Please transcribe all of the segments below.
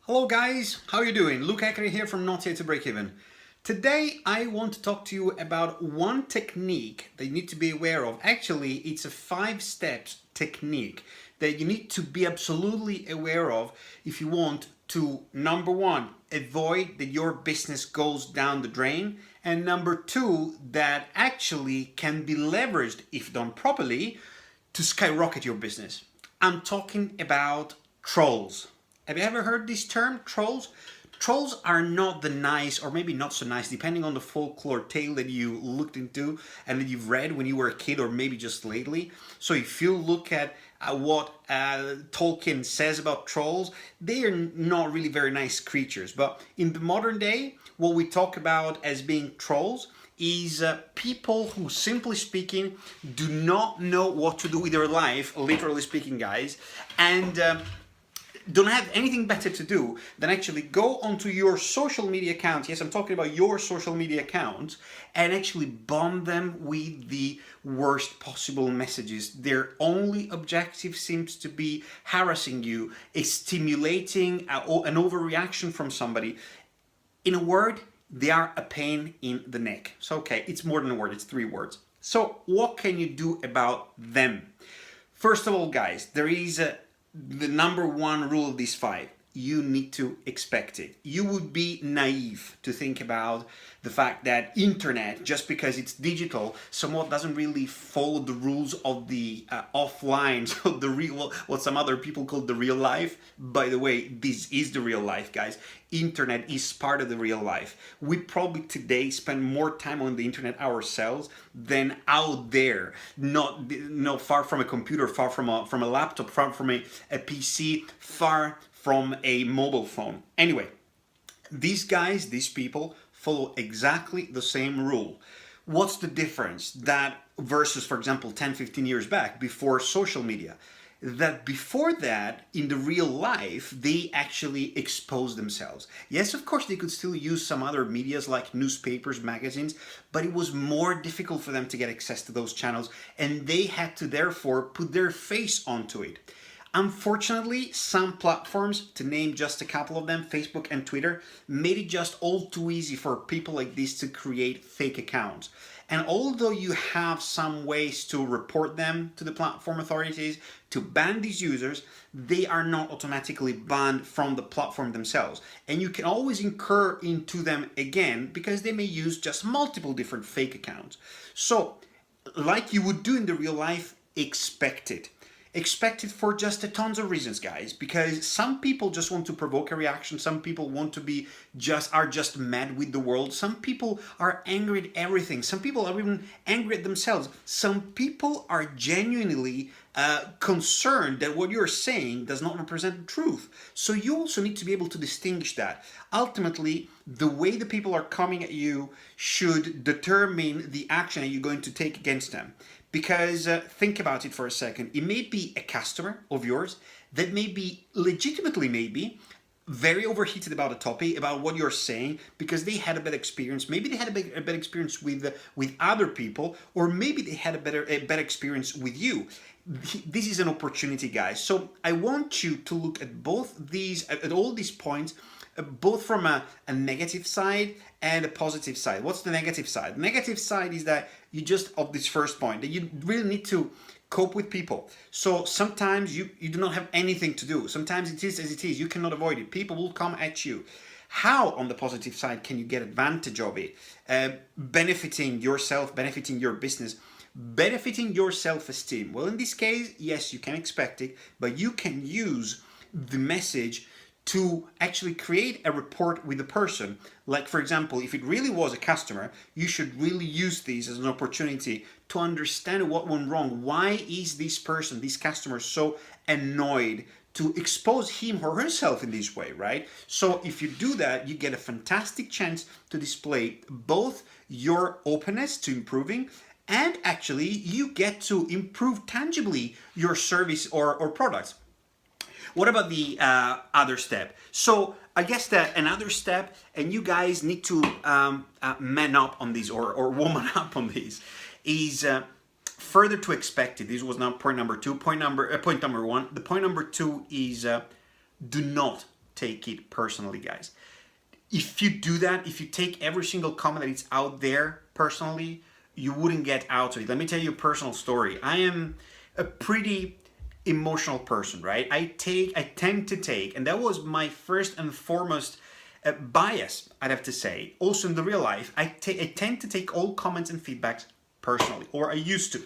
Hello guys, how are you doing? Luke Ackery here from Not Yet to Break Even. Today I want to talk to you about one technique that you need to be aware of. Actually, it's a 5-step technique that you need to be absolutely aware of if you want to, number one, avoid that your business goes down the drain, and number two, that actually can be leveraged, if done properly, to skyrocket your business. I'm talking about trolls. Have you ever heard this term, trolls? Trolls are not the nice, or maybe not so nice, depending on the folklore tale that you looked into and that you've read when you were a kid or maybe just lately. So if you look at what Tolkien says about trolls, they are not really very nice creatures. But in the modern day, what we talk about as being trolls is people who, simply speaking, do not know what to do with their life, literally speaking, guys, and don't have anything better to do than actually go onto your social media account. Yes, I'm talking about your social media account, and actually bomb them with the worst possible messages. Their only objective seems to be harassing you, stimulating an overreaction from somebody. In a word, they are a pain in the neck. So, okay, it's more than a word, it's 3 words. So, what can you do about them? First of all, guys, there is the number one rule of these 5. You need to expect it. You would be naive to think about the fact that internet, just because it's digital, somewhat doesn't really follow the rules of the offline, so the real, what some other people call the real life. By the way, this is the real life, guys. Internet is part of the real life. We probably today spend more time on the internet ourselves than out there, not far from a computer, far from a laptop, far from a PC, far from a mobile phone. Anyway, these guys, these people, follow exactly the same rule. What's the difference that versus, for example, 10, 15 years back, before social media? That before that, in the real life, they actually exposed themselves. Yes, of course, they could still use some other medias like newspapers, magazines, but it was more difficult for them to get access to those channels, and they had to therefore put their face onto it. Unfortunately, some platforms, to name just a couple of them, Facebook and Twitter, made it just all too easy for people like this to create fake accounts. And although you have some ways to report them to the platform authorities, to ban these users, they are not automatically banned from the platform themselves. And you can always incur into them again because they may use just multiple different fake accounts. So, like you would do in the real life, expect it. Expect it for just tons of reasons, guys, because some people just want to provoke a reaction. Some people want to be are just mad with the world. Some people are angry at everything. Some people are even angry at themselves. Some people are genuinely concerned that what you're saying does not represent the truth. So you also need to be able to distinguish that. Ultimately, the way the people are coming at you should determine the action that you're going to take against them. Because think about it for a second. It may be a customer of yours that may be legitimately very overheated about a topic, about what you're saying, because they had a bad experience. Maybe they had a bad experience with other people, or maybe they had a bad experience with you. This is an opportunity, guys. So I want you to look at both these, at all these points, both from a negative side and a positive side. What's the negative side? The negative side is that you just, of this first point, that you really need to cope with people. So sometimes you do not have anything to do. Sometimes it is as it is. You cannot avoid it. People will come at you. How, on the positive side, can you get advantage of it? Benefiting yourself, benefiting your business, benefiting your self-esteem. Well, in this case, yes, you can expect it, but you can use the message to actually create a report with the person. Like, for example, if it really was a customer, you should really use this as an opportunity to understand what went wrong. Why is this person, this customer, so annoyed, to expose him or herself in this way, right? So if you do that, you get a fantastic chance to display both your openness to improving, and actually you get to improve tangibly your service or products. What about the other step? So I guess that another step, and you guys need to man up on these, or woman up on these, is further to expect it. This was not point number 2. Point number 1. The point number 2 is do not take it personally, guys. If you do that, if you take every single comment that is out there personally, you wouldn't get out of it. Let me tell you a personal story. I am a pretty emotional person, right? I tend to take, and that was my first and foremost bias, I'd have to say. Also in the real life, I tend to take all comments and feedbacks personally, or I used to.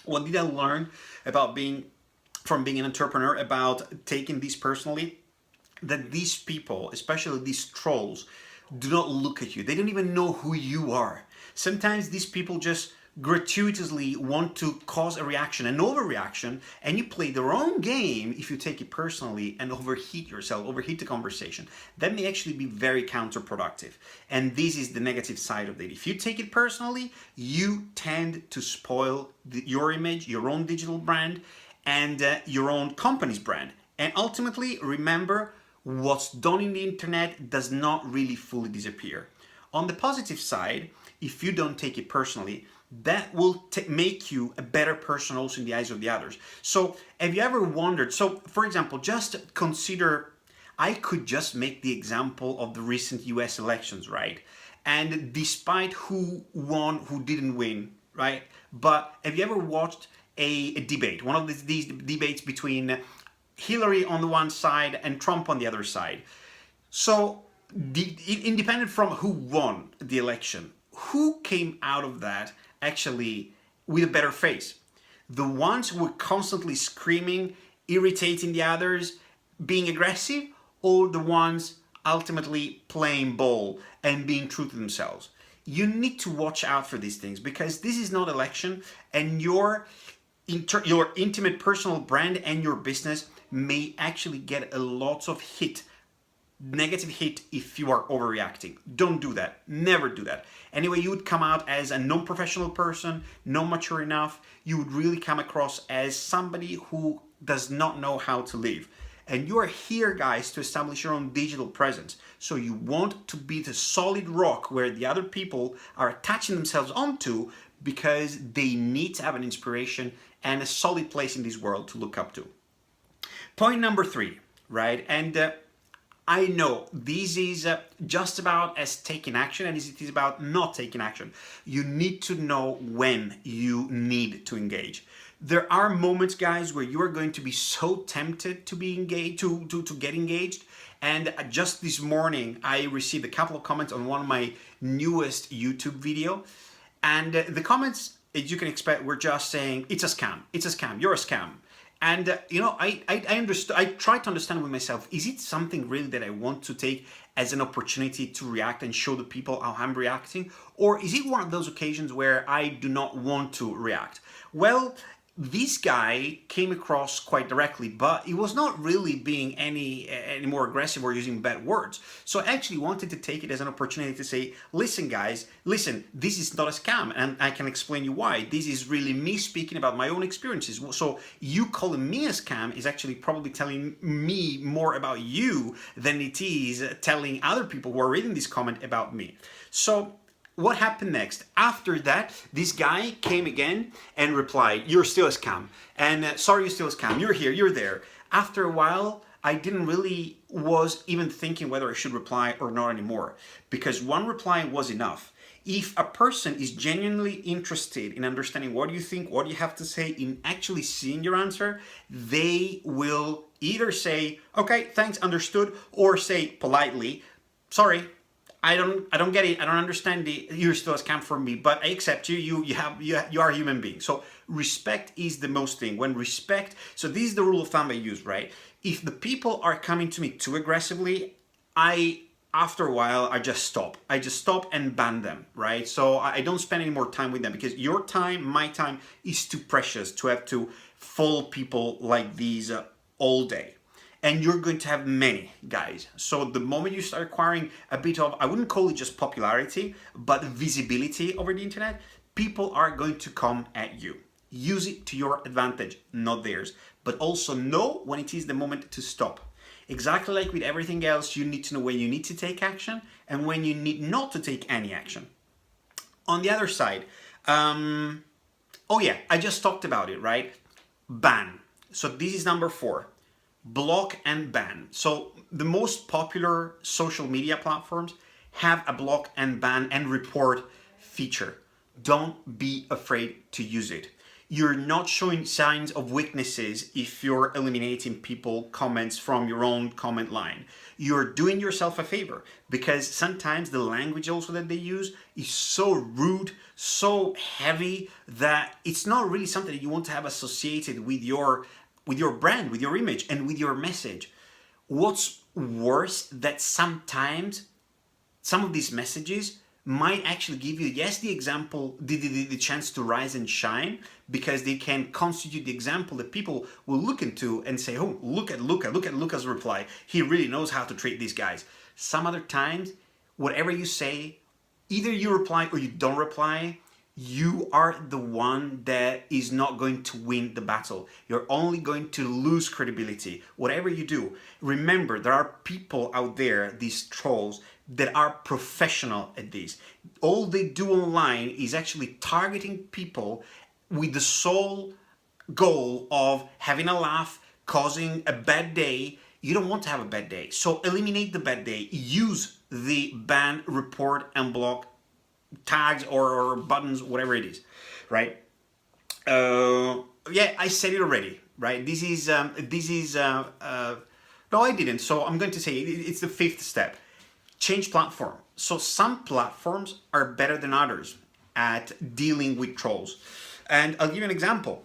What did I learn about being an entrepreneur, about taking this personally? That these people, especially these trolls, do not look at you. They don't even know who you are. Sometimes these people just gratuitously want to cause a reaction, an overreaction, and you play their own game if you take it personally and overheat yourself, overheat the conversation. That may actually be very counterproductive. And this is the negative side of it. If you take it personally, you tend to spoil your image, your own digital brand, and your own company's brand. And ultimately, remember, what's done in the internet does not really fully disappear. On the positive side, if you don't take it personally, that will make you a better person also in the eyes of the others. So have you ever wondered, so for example, just consider, I could just make the example of the recent US elections, right? And despite who won, who didn't win, right? But have you ever watched a debate, one of these debates between Hillary on the one side and Trump on the other side? So independent from who won the election, who came out of that actually with a better face? The ones who were constantly screaming, irritating the others, being aggressive, or the ones ultimately playing ball and being true to themselves? You need to watch out for these things, because this is not election, and your intimate personal brand and your business may actually get a lot of negative hit if you are overreacting. Don't do that. Never do that. Anyway, you would come out as a non-professional person, not mature enough. You would really come across as somebody who does not know how to live. And you are here, guys, to establish your own digital presence. So you want to be the solid rock where the other people are attaching themselves onto, because they need to have an inspiration and a solid place in this world to look up to. Point number 3, right? And I know this is just about as taking action as it is about not taking action. You need to know when you need to engage. There are moments, guys, where you are going to be so tempted to be engaged, to get engaged. And just this morning, I received a couple of comments on one of my newest YouTube video. And the comments, as you can expect, were just saying, it's a scam, you're a scam. And you know, I tried to understand with myself, is it something really that I want to take as an opportunity to react and show the people how I'm reacting? Or is it one of those occasions where I do not want to react? Well, this guy came across quite directly, but he was not really being any more aggressive or using bad words. So I actually wanted to take it as an opportunity to say, listen guys, listen, this is not a scam, and I can explain you why. This is really me speaking about my own experiences. So you calling me a scam is actually probably telling me more about you than it is telling other people who are reading this comment about me. So what happened next? After that, this guy came again and replied, you're still a scam. And sorry, you're still a scam. You're here, you're there. After a while, I didn't really was even thinking whether I should reply or not anymore, because one reply was enough. If a person is genuinely interested in understanding what you think, what you have to say, in actually seeing your answer, they will either say, okay, thanks, understood, or say politely, sorry, I don't get it. I don't understand you're still a scam for me, but I accept you. You are a human being. So respect is the most thing. When respect, so this is the rule of thumb I use, right? If the people are coming to me too aggressively, after a while, I just stop. I just stop and ban them, right? So I don't spend any more time with them, because your time, my time is too precious to have to follow people like these all day. And you're going to have many, guys. So the moment you start acquiring a bit of, I wouldn't call it just popularity, but visibility over the internet, people are going to come at you. Use it to your advantage, not theirs. But also know when it is the moment to stop. Exactly like with everything else, you need to know when you need to take action and when you need not to take any action. On the other side, oh yeah, I just talked about it, right? Ban. So this is number 4. block and ban. So the most popular social media platforms have a block and ban and report feature. Don't be afraid to use it. You're not showing signs of weaknesses if you're eliminating people comments from your own comment line. You're doing yourself a favor, because sometimes the language also that they use is so rude, so heavy, that it's not really something that you want to have associated with your brand, with your image, and with your message. What's worse, that sometimes some of these messages might actually give you, yes, the example, the chance to rise and shine, because they can constitute the example that people will look into and say, oh, look at Luca's reply. He really knows how to treat these guys. Some other times, whatever you say, either you reply or you don't reply, you are the one that is not going to win the battle. You're only going to lose credibility. Whatever you do, remember, there are people out there, these trolls, that are professional at this. All they do online is actually targeting people with the sole goal of having a laugh, causing a bad day. You don't want to have a bad day. So eliminate the bad day. Use the ban, report, and block tags or buttons, whatever it is, right? Yeah, I said it already, right? This is no, I didn't. So I'm going to say it's the fifth step. Change platform. So some platforms are better than others at dealing with trolls. And I'll give you an example.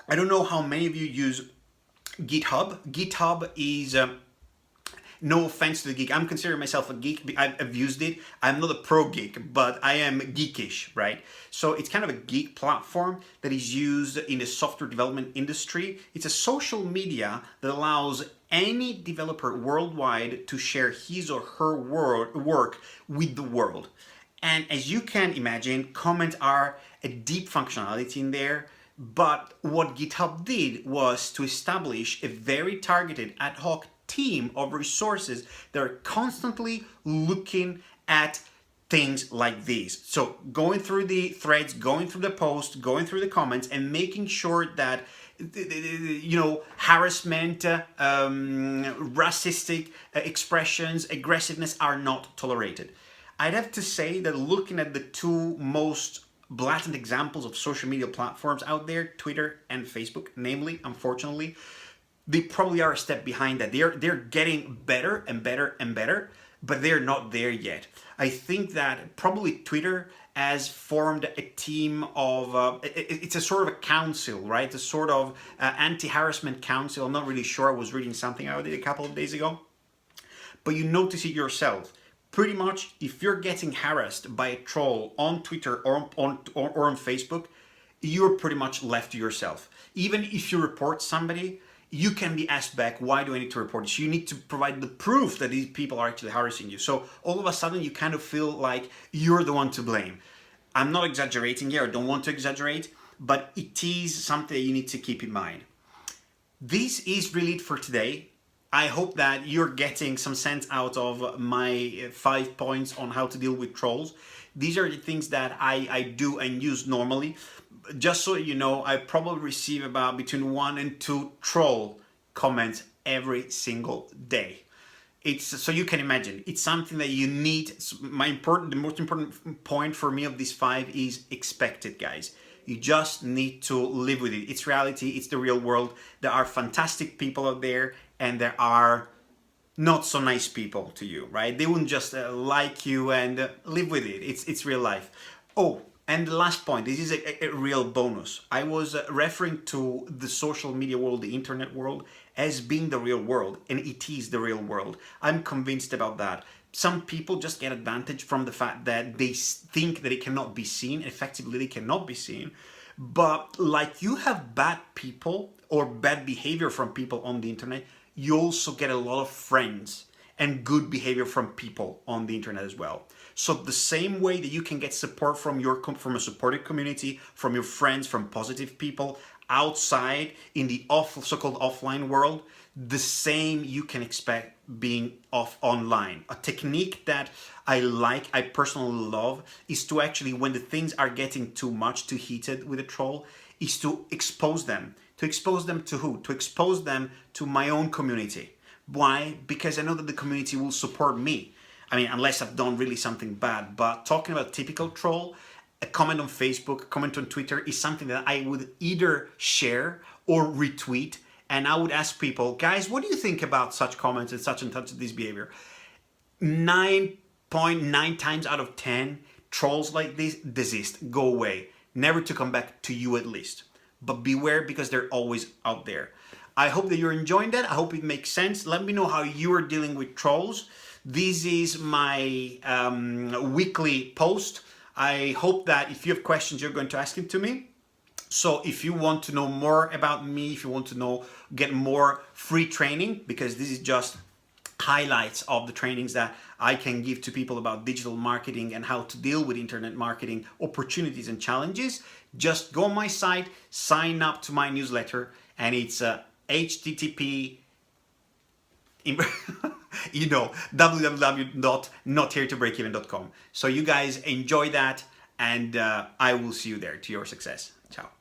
I don't know how many of you use GitHub. GitHub is, no offense to the geek, I'm considering myself a geek. I've used it. I'm not a pro geek, but I am geekish, right? So it's kind of a geek platform that is used in the software development industry. It's a social media that allows any developer worldwide to share his or her work with the world. And as you can imagine, comments are a deep functionality in there. But what GitHub did was to establish a very targeted ad hoc team of resources that are constantly looking at things like these. So going through the threads, going through the posts, going through the comments, and making sure that harassment, racistic expressions, aggressiveness are not tolerated. I'd have to say that looking at the two most blatant examples of social media platforms out there, Twitter and Facebook, namely, unfortunately, they probably are a step behind that. They're getting better and better and better, but they're not there yet. I think that probably Twitter has formed a team of, it's a sort of a council, right? A sort of anti-harassment council. I'm not really sure. I was reading something out of it a couple of days ago. But you notice it yourself. Pretty much, if you're getting harassed by a troll on Twitter or on Facebook, you're pretty much left to yourself. Even if you report somebody, you can be asked back, why do I need to report this? You need to provide the proof that these people are actually harassing you. So all of a sudden, you kind of feel like you're the one to blame. I'm not exaggerating here, I don't want to exaggerate, but it is something that you need to keep in mind. This is really it for today. I hope that you're getting some sense out of my 5 points on how to deal with trolls. These are the things that I do and use normally. Just so you know, I probably receive about between 1 and 2 troll comments every single day. It's so you can imagine, it's something that you need. The most important point for me of these 5 is expect it, guys. You just need to live with it. It's reality, it's the real world. There are fantastic people out there, and there are not so nice people to you, right? They wouldn't just like you and live with it. It's real life. Oh, and the last point, this is a real bonus. I was referring to the social media world, the internet world, as being the real world, and it is the real world. I'm convinced about that. Some people just get advantage from the fact that they think that it cannot be seen. Effectively, they cannot be seen. But like you have bad people or bad behavior from people on the internet, you also get a lot of friends and good behavior from people on the internet as well. So the same way that you can get support from a supportive community, from your friends, from positive people outside in the so-called offline world, the same you can expect being online. A technique that I personally love, is to actually, when the things are getting too much, too heated with a troll, is to expose them, To expose them to who? To expose them to my own community. Why? Because I know that the community will support me. I mean, unless I've done really something bad. But talking about typical troll, a comment on Facebook, a comment on Twitter is something that I would either share or retweet. And I would ask people, guys, what do you think about such comments and such this behavior? 9.9 times out of 10, trolls like this desist, go away, never to come back to you at least. But beware, because they're always out there. I hope that you're enjoying that. I hope it makes sense. Let me know how you are dealing with trolls. This is my weekly post. I hope that if you have questions, you're going to ask them to me. So if you want to know more about me, if you want to get more free training, because this is just highlights of the trainings that I can give to people about digital marketing and how to deal with internet marketing opportunities and challenges, just go on my site, sign up to my newsletter, and it's http www.notheretobreakeven.com. So you guys enjoy that, and I will see you there to your success. Ciao.